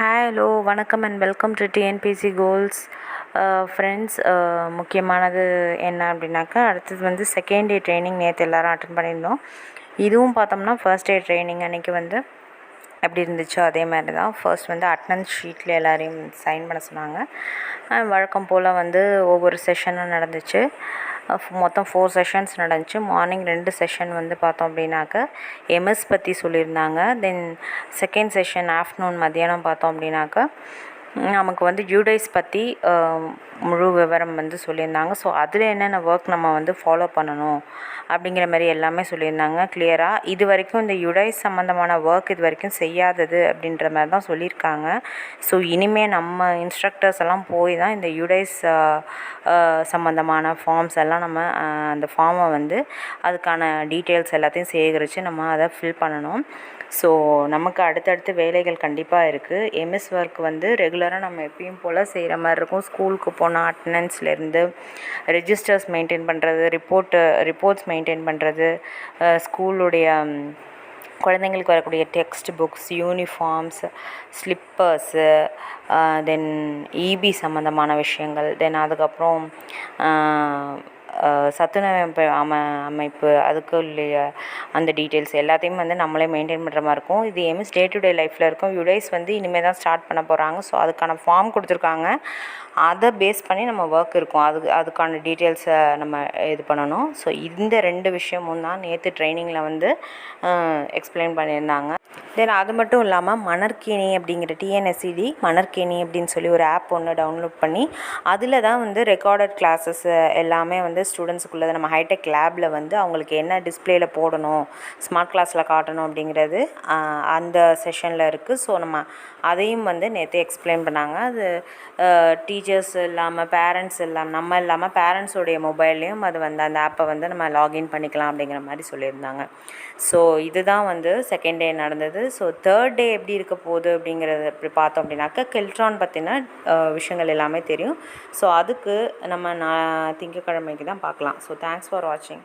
Hello வணக்கம் and welcome to TNPSC goals. Friends, முக்கியமானது என்ன அப்படின்னாக்கா, அடுத்தது வந்து செகண்ட் டே ட்ரைனிங் நேற்று எல்லோரும் அட்டன் பண்ணியிருந்தோம். இதுவும் பார்த்தோம்னா ஃபர்ஸ்ட் டே ட்ரைனிங் அன்றைக்கி வந்து எப்படி இருந்துச்சோ அதே மாதிரி தான். ஃபர்ஸ்ட் வந்து அட்டனன்ஸ் ஷீட்டில் எல்லோரையும் சைன் பண்ண சொன்னாங்க. வழக்கம் போல் வந்து ஒவ்வொரு செஷனும் நடந்துச்சு. மொத்தம் 4 செஷன்ஸ் நடந்துச்சு. மார்னிங் 2 செஷன் வந்து பார்த்தோம் அப்படின்னாக்க எம்எஸ் பற்றி சொல்லியிருந்தாங்க. தென் செகண்ட் செஷன் ஆஃப்டர்நூன் மத்தியானம் பார்த்தோம் அப்படின்னாக்கா நமக்கு வந்து யூடைஸ் பற்றி முழு விவரம் வந்து சொல்லியிருந்தாங்க. ஸோ அதில் என்னென்ன ஒர்க் நம்ம வந்து ஃபாலோ பண்ணணும் அப்படிங்கிற மாதிரி எல்லாமே சொல்லியிருந்தாங்க கிளியராக. இது வரைக்கும் இந்த யுடைஸ் சம்மந்தமான ஒர்க் இது வரைக்கும் செய்யாதது அப்படின்ற மாதிரி தான் சொல்லியிருக்காங்க. ஸோ இனிமேல் நம்ம இன்ஸ்ட்ரக்டர்ஸ் எல்லாம் போய் தான் இந்த யுடைஸ் சம்மந்தமான ஃபார்ம்ஸ் எல்லாம் நம்ம அந்த ஃபார்மை வந்து அதுக்கான டீட்டெயில்ஸ் எல்லாத்தையும் சேகரித்து நம்ம அதை ஃபில் பண்ணணும். ஸோ நமக்கு அடுத்தடுத்து வேலைகள் கண்டிப்பாக இருக்குது. எம்எஸ் ஒர்க் வந்து ரெகுலராக நம்ம எப்பயும் போல் செய்கிற மாதிரி இருக்கும். ஸ்கூலுக்கு போனால் அட்டனன்ஸ்லேருந்து ரெஜிஸ்டர்ஸ் மெயின்டைன் பண்ணுறது, ரிப்போர்ட்ஸ் மெயின்டைன் பண்ணுறது, ஸ்கூலுடைய குழந்தைங்களுக்கு வரக்கூடிய டெக்ஸ்ட் புக்ஸ், யூனிஃபார்ம்ஸ், ஸ்லிப்பர்ஸு, தென் இபி சம்மந்தமான விஷயங்கள், தென் அதுக்கப்புறம் சத்துணவு அமைப்பு அதுக்கு உள்ள அந்த டீட்டெயில்ஸ் எல்லாத்தையும் வந்து நம்மளே மெயின்டைன் பண்ணுற மாதிரி இருக்கும். இது எம்எஸ் டே டு டே லைஃப்பில் இருக்கும். யுடைஸ் வந்து இனிமேல் தான் ஸ்டார்ட் பண்ண போகிறாங்க. ஸோ அதுக்கான ஃபார்ம் கொடுத்துருக்காங்க. அதை பேஸ் பண்ணி நம்ம ஒர்க் இருக்கும். அதுக்கான டீட்டெயில்ஸை நம்ம இது பண்ணணும். ஸோ இந்த 2 விஷயமும் தான் நேற்று ட்ரைனிங்கில் வந்து எக்ஸ்பிளைன் பண்ணியிருந்தாங்க. தென் அது மட்டும் இல்லாமல் மணற்கேணி அப்படிங்கிற டிஎன்எஸ்சிடி மணற்கேணி அப்படின்னு சொல்லி ஒரு ஆப் ஒன்று டவுன்லோட் பண்ணி அதில் தான் வந்து ரெக்கார்டட் கிளாஸஸ் எல்லாமே வந்து ஸ்டூடெண்ட்ஸுக்குள்ளது நம்ம ஹைடெக் லேபில் வந்து அவங்களுக்கு என்ன டிஸ்பிளேயில் போடணும், ஸ்மார்ட் கிளாஸில் காட்டணும் அப்படிங்கிறது அந்த செஷனில் இருக்குது. ஸோ நம்ம அதையும் வந்து நேற்று எக்ஸ்பிளைன் பண்ணாங்க. அது டீச்சர்ஸ் இல்லாமல் பேரண்ட்ஸ் நம்ம இல்லாமல் பேரண்ட்ஸோடைய மொபைல்லையும் அது வந்து அந்த ஆப்பை வந்து நம்ம லாகின் பண்ணிக்கலாம் அப்படிங்கிற மாதிரி சொல்லியிருந்தாங்க. ஸோ இதுதான் வந்து செகண்ட் டே நடந்தது. ஸோ தேர்ட் டே எப்படி இருக்க போகுது அப்படிங்கிறத இப்படி பார்த்தோம் அப்படின்னாக்கா கெல்ட்ரான் பற்றின விஷயங்கள் எல்லாமே தெரியும். ஸோ அதுக்கு நம்ம திங்கட்கிழமைக்கு தான் பார்க்கலாம். ஸோ தேங்க்ஸ் ஃபார் வாட்சிங்.